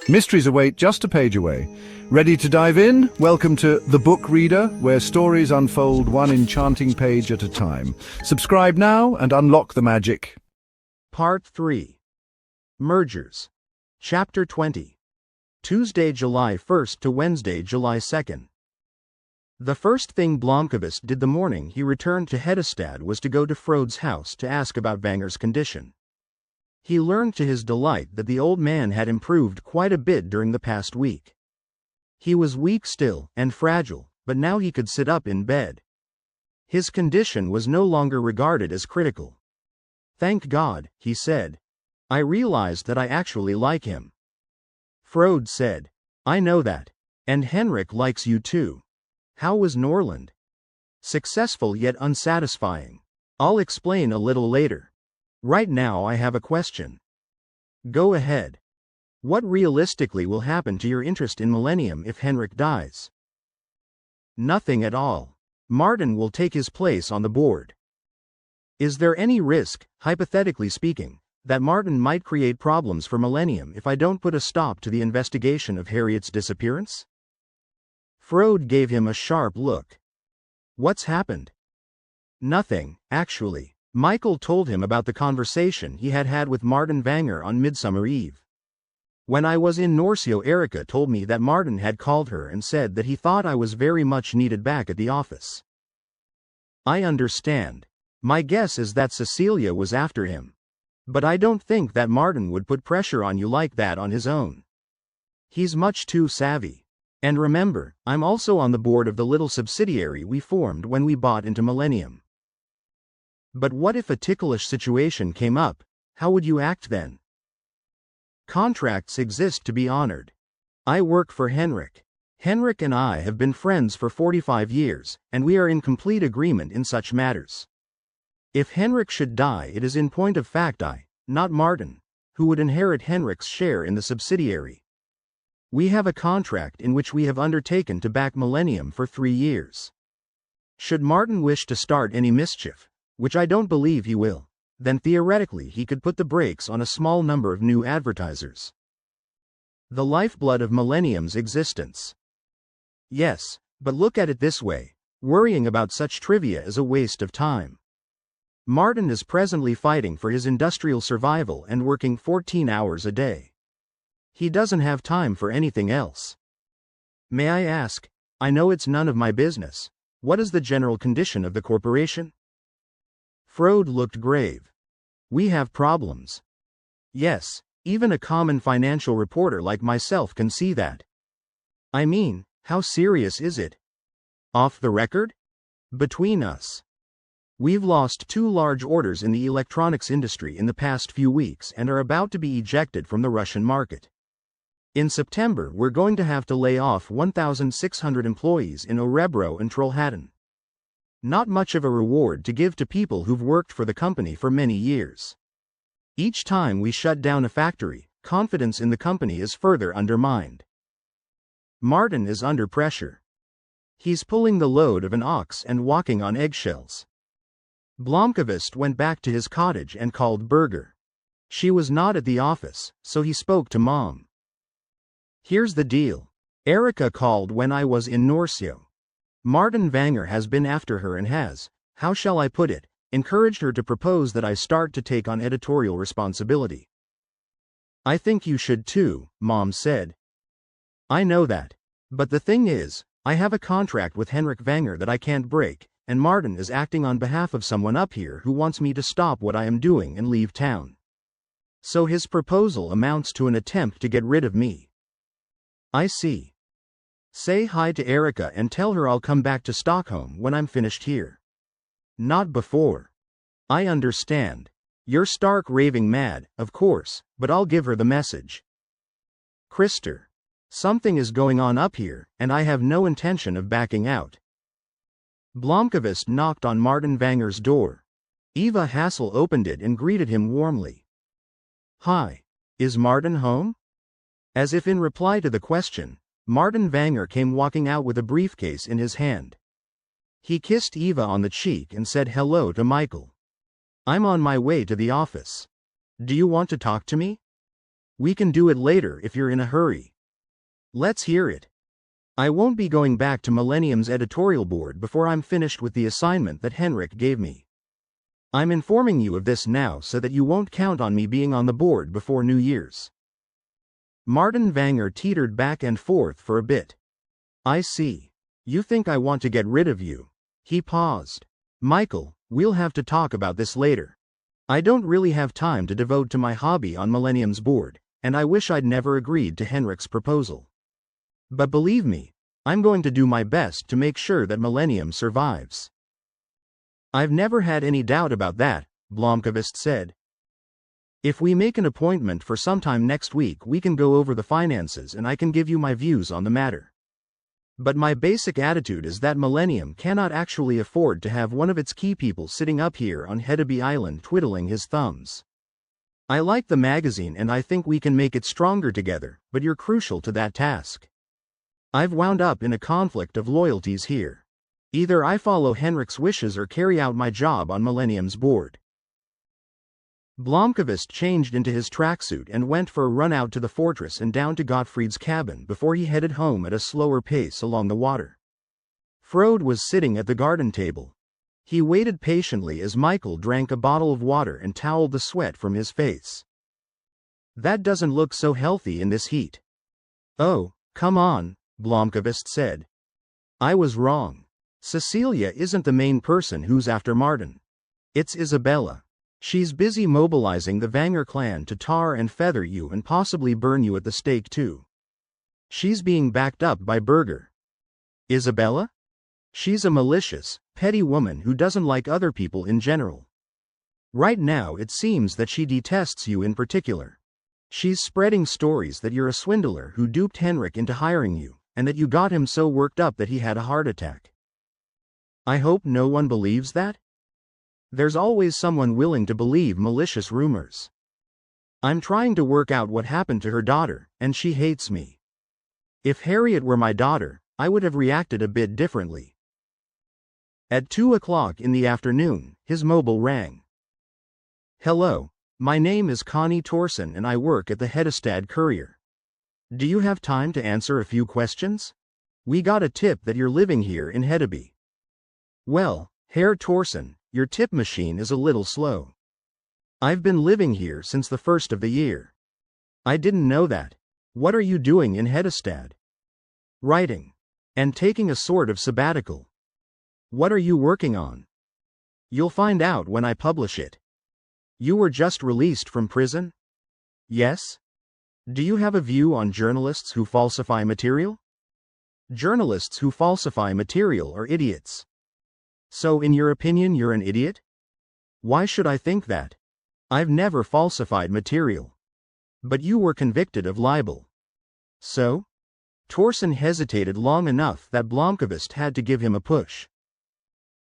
Mysteries await just a page away. Ready to dive in? Welcome to The Book Reader, where stories unfold one enchanting page at a time. Subscribe now and unlock the magic. Part 3. Mergers. Chapter 20. Tuesday, July 1st to Wednesday, July 2nd. The first thing Blomkvist did the morning he returned to Hedestad was to go to Frode's house to ask about Vanger's condition. He learned to his delight that the old man had improved quite a bit during the past week. He was weak still and fragile, but now he could sit up in bed. His condition was no longer regarded as critical. "Thank God," he said. "I realized that I actually like him." Frode said, "I know that. And Henrik likes you too. How was Norland?" "Successful yet unsatisfying. I'll explain a little later. Right now I have a question." "Go ahead. What realistically will happen to your interest in Millennium if Henrik dies?" "Nothing at all. Martin will take his place on the board." "Is there any risk, hypothetically speaking, that Martin might create problems for Millennium if I don't put a stop to the investigation of Harriet's disappearance?" Frode gave him a sharp look. "What's happened?" "Nothing, actually. Mikael told him about the conversation he had had with Martin Vanger on Midsummer Eve. When I was in Norsio, Erika told me that Martin had called her and said that he thought I was very much needed back at the office." "I understand. My guess is that Cecilia was after him. But I don't think that Martin would put pressure on you like that on his own. He's much too savvy. And remember, I'm also on the board of the little subsidiary we formed when we bought into Millennium." "But what if a ticklish situation came up? How would you act then?" "Contracts exist to be honored. I work for Henrik. Henrik and I have been friends for 45 years, and we are in complete agreement in such matters. If Henrik should die, it is in point of fact I, not Martin, who would inherit Henrik's share in the subsidiary. We have a contract in which we have undertaken to back Millennium for 3 years. Should Martin wish to start any mischief, which I don't believe he will, then theoretically he could put the brakes on a small number of new advertisers. The lifeblood of Millennium's existence. Yes, but look at it this way, worrying about such trivia is a waste of time. Martin is presently fighting for his industrial survival and working 14 hours a day. He doesn't have time for anything else. May I ask, I know it's none of my business, what is the general condition of the corporation?" Frode looked grave. "We have problems." "Yes, even a common financial reporter like myself can see that." "I mean, how serious is it?" "Off the record? Between us. We've lost 2 large orders in the electronics industry in the past few weeks and are about to be ejected from the Russian market. In September we're going to have to lay off 1,600 employees in Örebro and Trollhättan. Not much of a reward to give to people who've worked for the company for many years. Each time we shut down a factory, confidence in the company is further undermined. Martin is under pressure. He's pulling the load of an ox and walking on eggshells." Blomkvist went back to his cottage and called Berger. She was not at the office, so he spoke to Mom. "Here's the deal. Erika called when I was in Norsio. Martin Vanger has been after her and has, how shall I put it, encouraged her to propose that I start to take on editorial responsibility." "I think you should too," Mom said. "I know that. But the thing is, I have a contract with Henrik Vanger that I can't break, and Martin is acting on behalf of someone up here who wants me to stop what I am doing and leave town. So his proposal amounts to an attempt to get rid of me." "I see. Say hi to Erika and tell her I'll come back to Stockholm when I'm finished here." "Not before." "I understand. You're stark raving mad, of course, but I'll give her the message." "Krister. Something is going on up here, and I have no intention of backing out." Blomkvist knocked on Martin Vanger's door. Eva Hassel opened it and greeted him warmly. "Hi. Is Martin home?" As if in reply to the question, Martin Vanger came walking out with a briefcase in his hand. He kissed Eva on the cheek and said hello to Mikael. "I'm on my way to the office. Do you want to talk to me?" We can do it later if you're in a hurry. Let's hear it. I won't be going back to Millennium's editorial board before I'm finished with the assignment that Henrik gave me. I'm informing you of this now so that you won't count on me being on the board before New Year's. Martin Vanger teetered back and forth for a bit. I see. You think I want to get rid of you. He paused. Mikael, we'll have to talk about this later. I don't really have time to devote to my hobby on Millennium's board, and I wish I'd never agreed to Henrik's proposal. But believe me, I'm going to do my best to make sure that Millennium survives. I've never had any doubt about that, Blomkvist said. If we make an appointment for sometime next week, we can go over the finances and I can give you my views on the matter. But my basic attitude is that Millennium cannot actually afford to have one of its key people sitting up here on Hedeby Island twiddling his thumbs. I like the magazine and I think we can make it stronger together, but you're crucial to that task. I've wound up in a conflict of loyalties here. Either I follow Henrik's wishes or carry out my job on Millennium's board. Blomkvist changed into his tracksuit and went for a run out to the fortress and down to Gottfried's cabin before he headed home at a slower pace along the water. Frode was sitting at the garden table. He waited patiently as Mikael drank a bottle of water and toweled the sweat from his face. That doesn't look so healthy in this heat. Oh, come on, Blomkvist said. I was wrong. Cecilia isn't the main person who's after Martin. It's Isabella. She's busy mobilizing the Vanger clan to tar and feather you and possibly burn you at the stake too. She's being backed up by Berger. Isabella? She's a malicious, petty woman who doesn't like other people in general. Right now it seems that she detests you in particular. She's spreading stories that you're a swindler who duped Henrik into hiring you, and that you got him so worked up that he had a heart attack. I hope no one believes that? There's always someone willing to believe malicious rumors. I'm trying to work out what happened to her daughter, and she hates me. If Harriet were my daughter, I would have reacted a bit differently. At 2 o'clock in the afternoon, his mobile rang. Hello, my name is Connie Torsen and I work at the Hedestad Courier. Do you have time to answer a few questions? We got a tip that you're living here in Hedeby. Well, Herr Torsen, your tip machine is a little slow. I've been living here since the first of the year. I didn't know that. What are you doing in Hedestad? Writing. And taking a sort of sabbatical. What are you working on? You'll find out when I publish it. You were just released from prison? Yes? Do you have a view on journalists who falsify material? Journalists who falsify material are idiots. So in your opinion you're an idiot? Why should I think that? I've never falsified material. But you were convicted of libel. So? Torsen hesitated long enough that Blomkvist had to give him a push.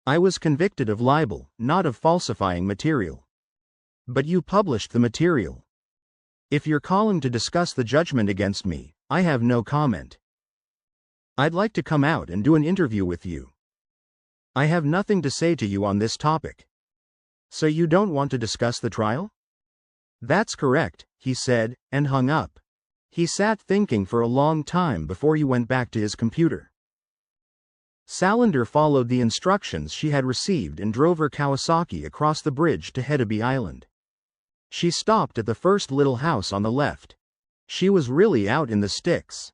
I was convicted of libel, not of falsifying material. But you published the material. If you're calling to discuss the judgment against me, I have no comment. I'd like to come out and do an interview with you. I have nothing to say to you on this topic. So you don't want to discuss the trial? That's correct, he said, and hung up. He sat thinking for a long time before he went back to his computer. Salander followed the instructions she had received and drove her Kawasaki across the bridge to Hedeby Island. She stopped at the first little house on the left. She was really out in the sticks.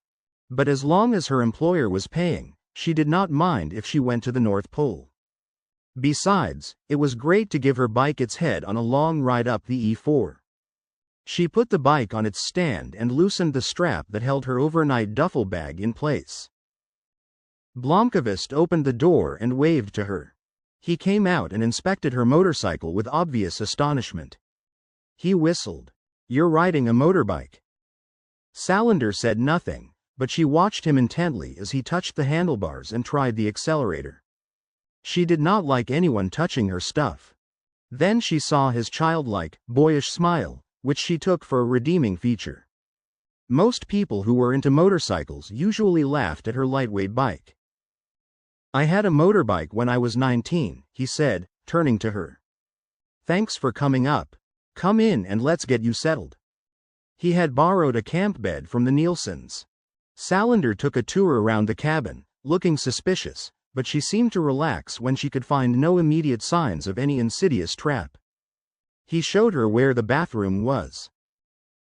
But as long as her employer was paying, she did not mind if she went to the North Pole. Besides, it was great to give her bike its head on a long ride up the E4. She put the bike on its stand and loosened the strap that held her overnight duffel bag in place. Blomkvist opened the door and waved to her. He came out and inspected her motorcycle with obvious astonishment. He whistled. You're riding a motorbike. Salander said nothing, but she watched him intently as he touched the handlebars and tried the accelerator. She did not like anyone touching her stuff. Then she saw his childlike, boyish smile, which she took for a redeeming feature. Most people who were into motorcycles usually laughed at her lightweight bike. I had a motorbike when I was 19, he said, turning to her. Thanks for coming up. Come in and let's get you settled. He had borrowed a camp bed from the Nielsen's. Salander took a tour around the cabin, looking suspicious, but she seemed to relax when she could find no immediate signs of any insidious trap. He showed her where the bathroom was.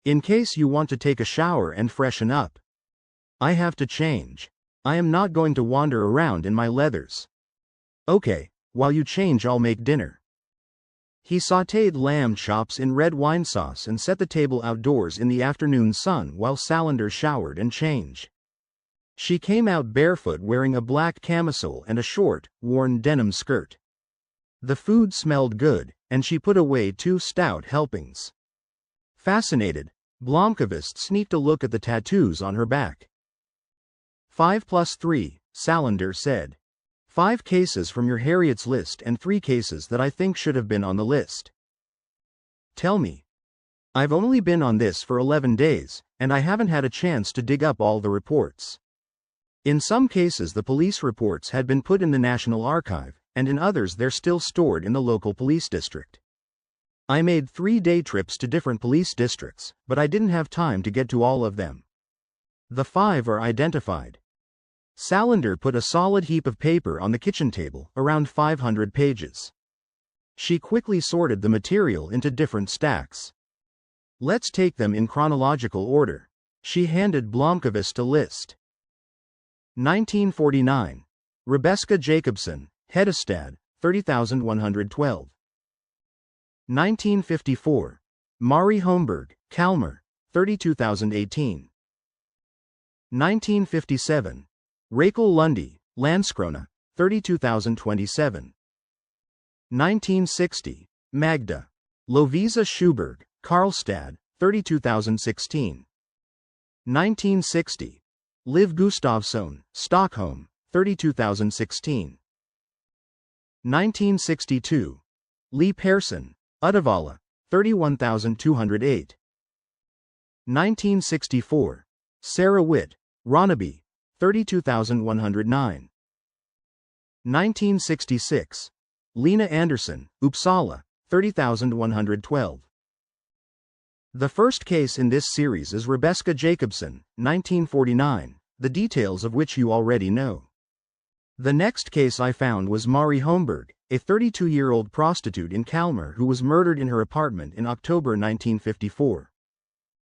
In case you want to take a shower and freshen up. I have to change. I am not going to wander around in my leathers. Okay, while you change I'll make dinner. He sautéed lamb chops in red wine sauce and set the table outdoors in the afternoon sun while Salander showered and changed. She came out barefoot wearing a black camisole and a short, worn denim skirt. The food smelled good, and she put away 2 stout helpings. Fascinated, Blomkvist sneaked a look at the tattoos on her back. 5 plus 3, Salander said. 5 cases from your Harriet's list and 3 cases that I think should have been on the list. Tell me. I've only been on this for 11 days, and I haven't had a chance to dig up all the reports. In some cases the police reports had been put in the National Archive, and in others they're still stored in the local police district. I made 3 day trips to different police districts, but I didn't have time to get to all of them. The 5 are identified. Salander put a solid heap of paper on the kitchen table, around 500 pages. She quickly sorted the material into different stacks. Let's take them in chronological order. She handed Blomkvist a list. 1949. Rebecca Jacobson, Hedestad, 30,112. 1954. Mari Holmberg, Kalmar, 32,018. 1957. Rachel Lundy, Landskrona, 32,027. 1960. Magda. Lovisa Schuberg, Karlstad, 32,016. 1960. Liv Gustafsson, Stockholm, 32,016. 1962. Lee Persson, Uddevalla, 31,208. 1964. Sarah Witt, Ronneby, 32,109. 1966. Lena Andersson, Uppsala, 30,112. The first case in this series is Rebecca Jacobson, 1949, the details of which you already know. The next case I found was Mari Holmberg, a 32-year-old prostitute in Kalmar who was murdered in her apartment in October 1954.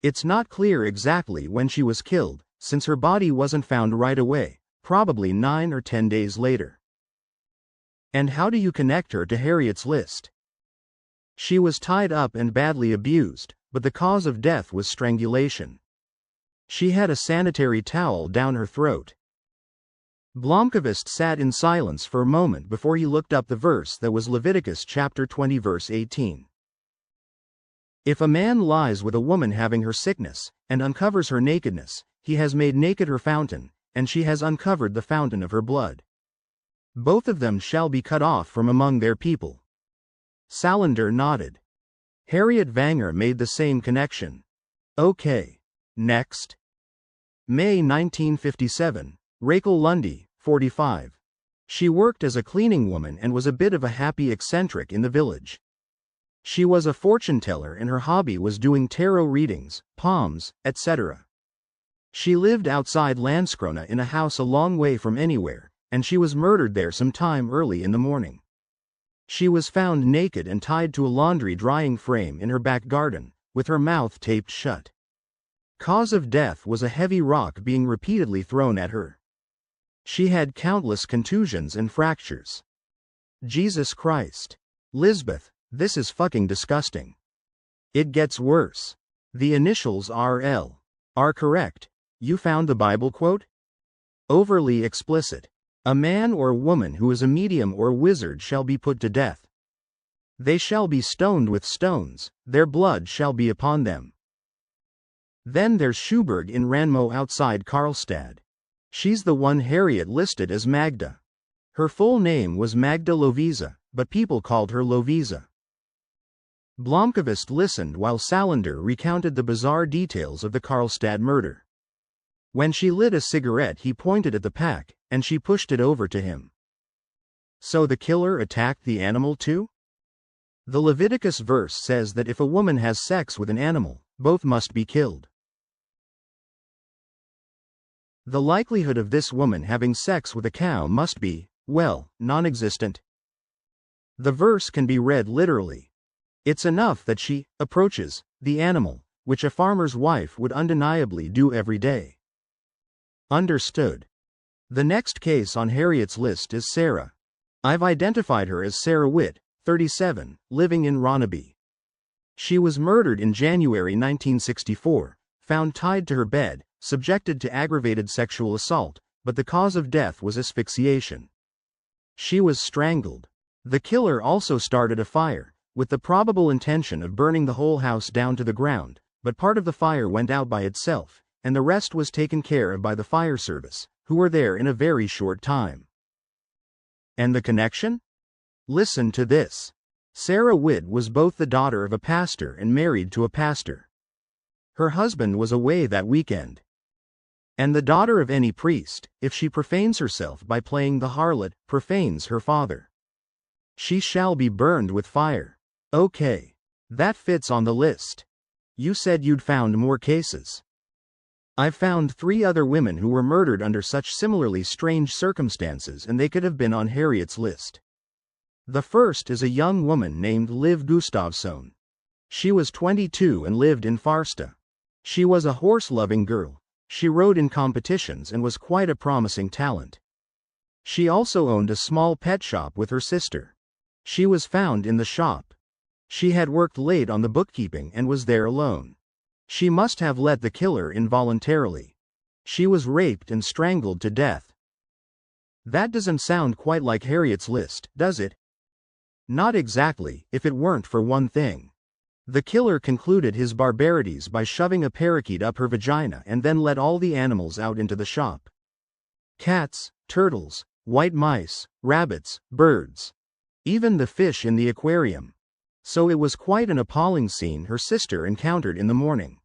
It's not clear exactly when she was killed, since her body wasn't found right away, probably 9 or 10 days later. And how do you connect her to Harriet's list? She was tied up and badly abused, but the cause of death was strangulation. She had a sanitary towel down her throat. Blomkvist sat in silence for a moment before he looked up the verse that was Leviticus chapter 20 verse 18. If a man lies with a woman having her sickness, and uncovers her nakedness, he has made naked her fountain, and she has uncovered the fountain of her blood. Both of them shall be cut off from among their people. Salander nodded. Harriet Vanger made the same connection. Okay. Next. May 1957. Rachel Lundy, 45. She worked as a cleaning woman and was a bit of a happy eccentric in the village. She was a fortune teller and her hobby was doing tarot readings, palms, etc. She lived outside Landskrona in a house a long way from anywhere, and she was murdered there sometime early in the morning. She was found naked and tied to a laundry drying frame in her back garden, with her mouth taped shut. Cause of death was a heavy rock being repeatedly thrown at her. She had countless contusions and fractures. Jesus Christ. Lisbeth, this is fucking disgusting. It gets worse. The initials RL are correct. You found the Bible quote? Overly explicit. A man or woman who is a medium or wizard shall be put to death. They shall be stoned with stones, their blood shall be upon them. Then there's Schuberg in Ranmo outside Karlstad. She's the one Harriet listed as Magda. Her full name was Magda Lovisa, but people called her Lovisa. Blomkvist listened while Salander recounted the bizarre details of the Karlstad murder. When she lit a cigarette he pointed at the pack, and she pushed it over to him. So the killer attacked the animal too? The Leviticus verse says that if a woman has sex with an animal, Both must be killed. The likelihood of this woman having sex with a cow must be, well, non-existent. The verse can be read literally. It's enough that she approaches the animal, which a farmer's wife would undeniably do every day. Understood. The next case on Harriet's list is Sarah. I've identified her as Sarah Witt, 37, living in Ronneby. She was murdered in January 1964, found tied to her bed, subjected to aggravated sexual assault, but the cause of death was asphyxiation. She was strangled. The killer also started a fire, with the probable intention of burning the whole house down to the ground, but part of the fire went out by itself, and the rest was taken care of by the fire service, who were there in a very short time. And the connection? Listen to this. Sarah Witt was both the daughter of a pastor and married to a pastor. Her husband was away that weekend. And the daughter of any priest, if she profanes herself by playing the harlot, profanes her father. She shall be burned with fire. Okay. That fits on the list. You said you'd found more cases. I've found 3 other women who were murdered under such similarly strange circumstances, and they could have been on Harriet's list. The first is a young woman named Liv Gustafsson. She was 22 and lived in Farsta. She was a horse-loving girl. She rode in competitions and was quite a promising talent. She also owned a small pet shop with her sister. She was found in the shop. She had worked late on the bookkeeping and was there alone. She must have let the killer involuntarily. She was raped and strangled to death. That doesn't sound quite like Harriet's list, does it? Not exactly, if it weren't for one thing. The killer concluded his barbarities by shoving a parakeet up her vagina and then let all the animals out into the shop. Cats, turtles, white mice, rabbits, birds. Even the fish in the aquarium. So it was quite an appalling scene her sister encountered in the morning.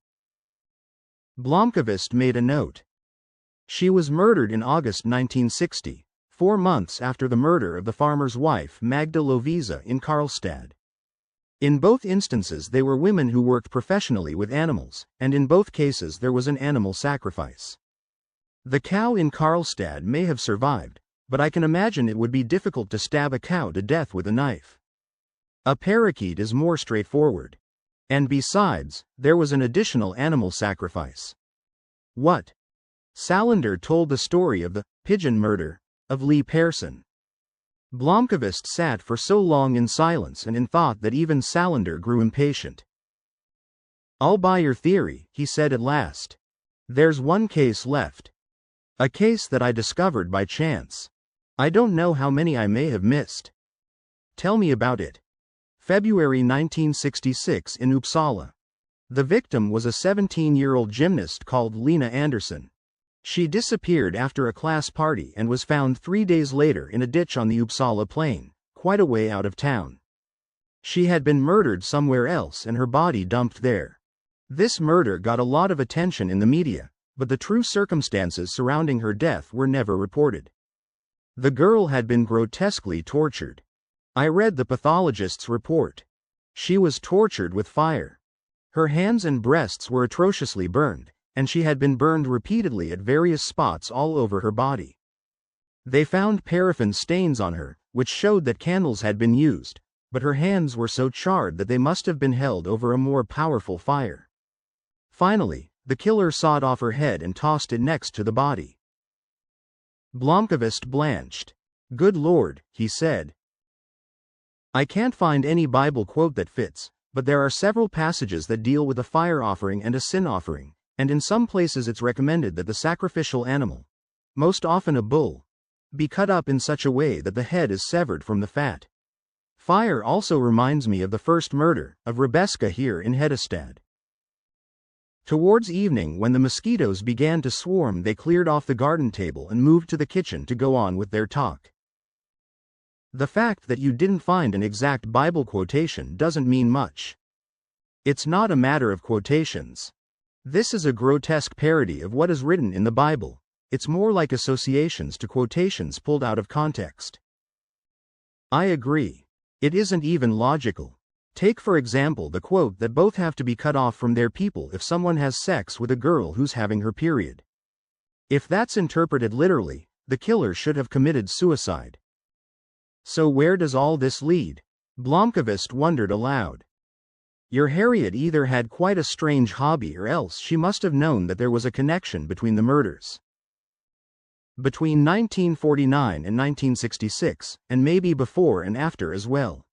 Blomkvist made a note. She was murdered in August 1960, 4 months after the murder of the farmer's wife Magda Lovisa in Karlstad. In both instances they were women who worked professionally with animals, and in both cases there was an animal sacrifice. The cow in Karlstad may have survived, but I can imagine it would be difficult to stab a cow to death with a knife. A parakeet is more straightforward. And besides, there was an additional animal sacrifice. What? Salander told the story of the pigeon murder of Lee Persson. Blomkvist sat for so long in silence and in thought that even Salander grew impatient. I'll buy your theory, he said at last. There's one case left. A case that I discovered by chance. I don't know how many I may have missed. Tell me about it. February 1966 in Uppsala. The victim was a 17-year-old gymnast called Lena Andersson. She disappeared after a class party and was found 3 days later in a ditch on the Uppsala plain, quite a way out of town. She had been murdered somewhere else and her body dumped there. This murder got a lot of attention in the media, but the true circumstances surrounding her death were never reported. The girl had been grotesquely tortured. I read the pathologist's report. She was tortured with fire. Her hands and breasts were atrociously burned, and she had been burned repeatedly at various spots all over her body. They found paraffin stains on her, which showed that candles had been used, but her hands were so charred that they must have been held over a more powerful fire. Finally, the killer sawed off her head and tossed it next to the body. Blomkvist blanched. "Good Lord," he said. I can't find any Bible quote that fits, but there are several passages that deal with a fire offering and a sin offering, and in some places it's recommended that the sacrificial animal, most often a bull, be cut up in such a way that the head is severed from the fat. Fire also reminds me of the first murder of Rebecca here in Hedestad. Towards evening, when the mosquitoes began to swarm, they cleared off the garden table and moved to the kitchen to go on with their talk. The fact that you didn't find an exact Bible quotation doesn't mean much. It's not a matter of quotations. This is a grotesque parody of what is written in the Bible. It's more like associations to quotations pulled out of context. I agree. It isn't even logical. Take for example the quote that both have to be cut off from their people if someone has sex with a girl who's having her period. If that's interpreted literally, the killer should have committed suicide. So where does all this lead? Blomkvist wondered aloud. Your Harriet either had quite a strange hobby or else she must have known that there was a connection between the murders. Between 1949 and 1966, and maybe before and after as well.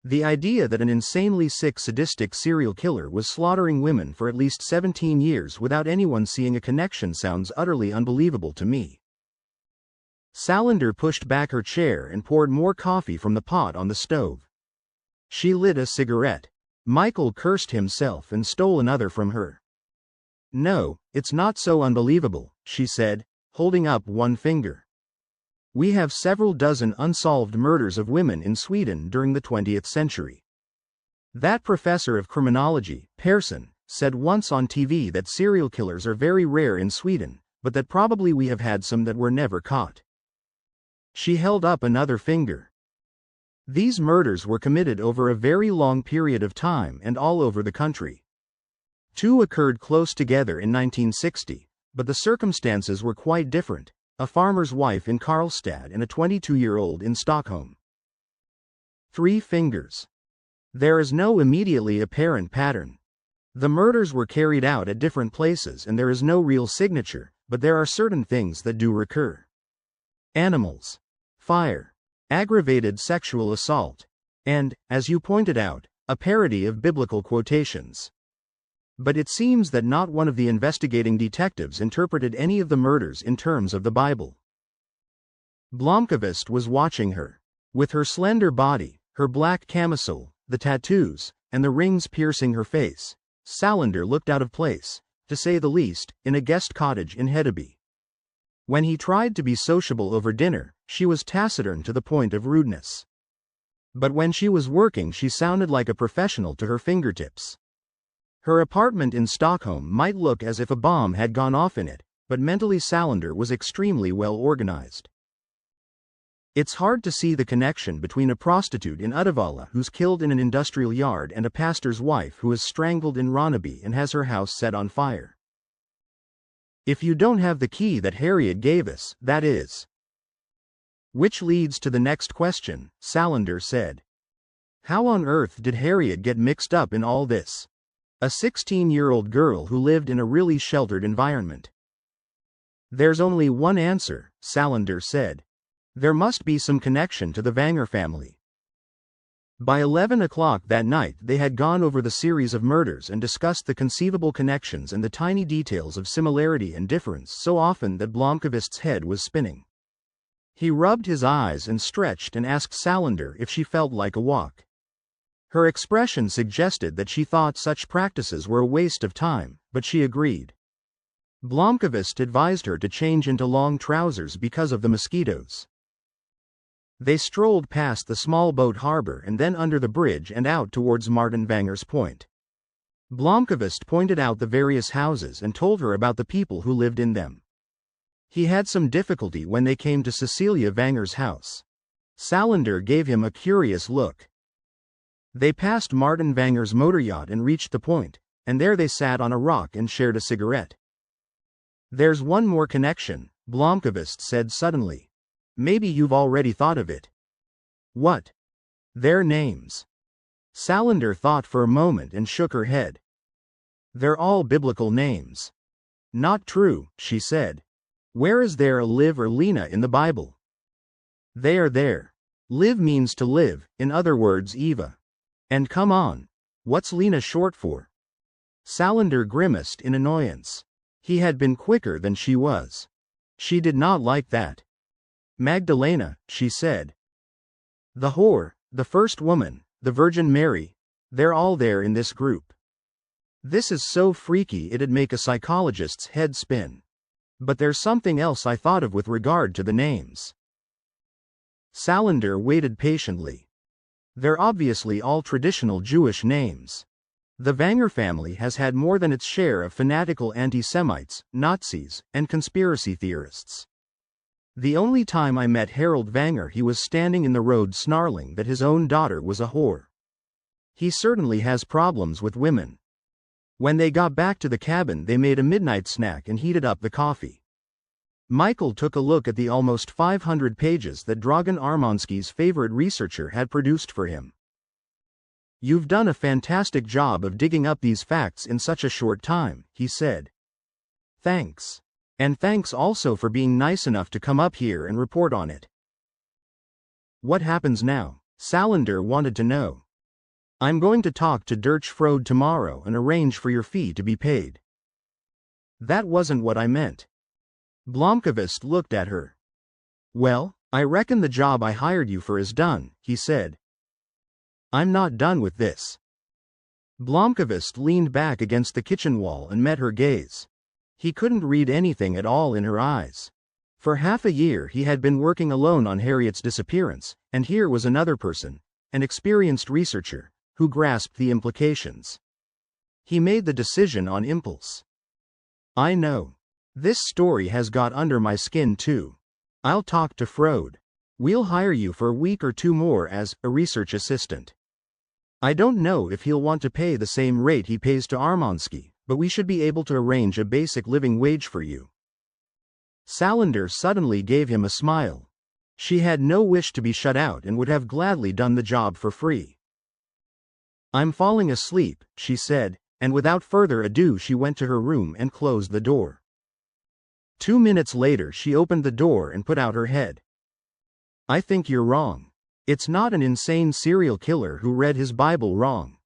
The idea that an insanely sick sadistic serial killer was slaughtering women for at least 17 years without anyone seeing a connection sounds utterly unbelievable to me. Salander pushed back her chair and poured more coffee from the pot on the stove. She lit a cigarette. Mikael cursed himself and stole another from her. No, it's not so unbelievable, she said, holding up one finger. We have several dozen unsolved murders of women in Sweden during the 20th century. That professor of criminology, Persson, said once on TV that serial killers are very rare in Sweden, but that probably we have had some that were never caught. She held up another finger. These murders were committed over a very long period of time and all over the country. 2 occurred close together in 1960, but the circumstances were quite different. A farmer's wife in Karlstad and a 22-year-old in Stockholm. 3 fingers. There is no immediately apparent pattern. The murders were carried out at different places and there is no real signature, but there are certain things that do recur. Animals, fire, aggravated sexual assault, and, as you pointed out, a parody of biblical quotations. But it seems that not one of the investigating detectives interpreted any of the murders in terms of the Bible. Blomkvist was watching her. With her slender body, her black camisole, the tattoos, and the rings piercing her face, Salander looked out of place, to say the least, in a guest cottage in Hedeby. When he tried to be sociable over dinner, she was taciturn to the point of rudeness. But when she was working she sounded like a professional to her fingertips. Her apartment in Stockholm might look as if a bomb had gone off in it, but mentally Salander was extremely well organized. It's hard to see the connection between a prostitute in Uddevalla who's killed in an industrial yard and a pastor's wife who is strangled in Ronneby and has her house set on fire. If you don't have the key that Harriet gave us, that is. Which leads to the next question, Salander said. How on earth did Harriet get mixed up in all this? A 16-year-old girl who lived in a really sheltered environment. There's only one answer, Salander said. There must be some connection to the Vanger family. By 11 o'clock that night they had gone over the series of murders and discussed the conceivable connections and the tiny details of similarity and difference so often that Blomkvist's head was spinning. He rubbed his eyes and stretched and asked Salander if she felt like a walk. Her expression suggested that she thought such practices were a waste of time, but she agreed. Blomkvist advised her to change into long trousers because of the mosquitoes. They strolled past the small boat harbor and then under the bridge and out towards Martin Vanger's Point. Blomkvist pointed out the various houses and told her about the people who lived in them. He had some difficulty when they came to Cecilia Vanger's house. Salander gave him a curious look. They passed Martin Vanger's motor yacht and reached the point, and there they sat on a rock and shared a cigarette. There's one more connection, Blomkvist said suddenly. Maybe you've already thought of it. What? Their names. Salander thought for a moment and shook her head. They're all biblical names. Not true, she said. Where is there a Liv or Lena in the Bible? They are there. Liv means to live, in other words Eva. And come on. What's Lena short for? Salander grimaced in annoyance. He had been quicker than she was. She did not like that. Magdalena, she said. The whore, the first woman, the Virgin Mary, they're all there in this group. This is so freaky it'd make a psychologist's head spin. But there's something else I thought of with regard to the names. Salander waited patiently. They're obviously all traditional Jewish names. The Vanger family has had more than its share of fanatical anti-Semites, Nazis, and conspiracy theorists. The only time I met Harold Vanger he was standing in the road snarling that his own daughter was a whore. He certainly has problems with women. When they got back to the cabin, they made a midnight snack and heated up the coffee. Mikael took a look at the almost 500 pages that Dragan Armansky's favorite researcher had produced for him. "You've done a fantastic job of digging up these facts in such a short time," he said. "Thanks. And thanks also for being nice enough to come up here and report on it." "What happens now?" Salander wanted to know. "I'm going to talk to Dirch Frode tomorrow and arrange for your fee to be paid." "That wasn't what I meant." Blomkvist looked at her. "Well, I reckon the job I hired you for is done," he said. "I'm not done with this." Blomkvist leaned back against the kitchen wall and met her gaze. He couldn't read anything at all in her eyes. For half a year he had been working alone on Harriet's disappearance, and here was another person, an experienced researcher, who grasped the implications. He made the decision on impulse. "I know. This story has got under my skin too. I'll talk to Frode. We'll hire you for a week or two more as a research assistant. I don't know if he'll want to pay the same rate he pays to Armansky, but we should be able to arrange a basic living wage for you." Salander suddenly gave him a smile. She had no wish to be shut out and would have gladly done the job for free. "I'm falling asleep," she said, and without further ado she went to her room and closed the door. 2 minutes later she opened the door and put out her head. "I think you're wrong. It's not an insane serial killer who read his Bible wrong.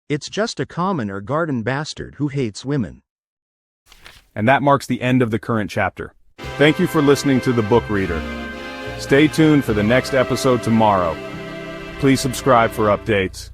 It's just a common or garden bastard who hates women." And that marks the end of the current chapter. Thank you for listening to The Book Reader. Stay tuned for the next episode tomorrow. Please subscribe for updates.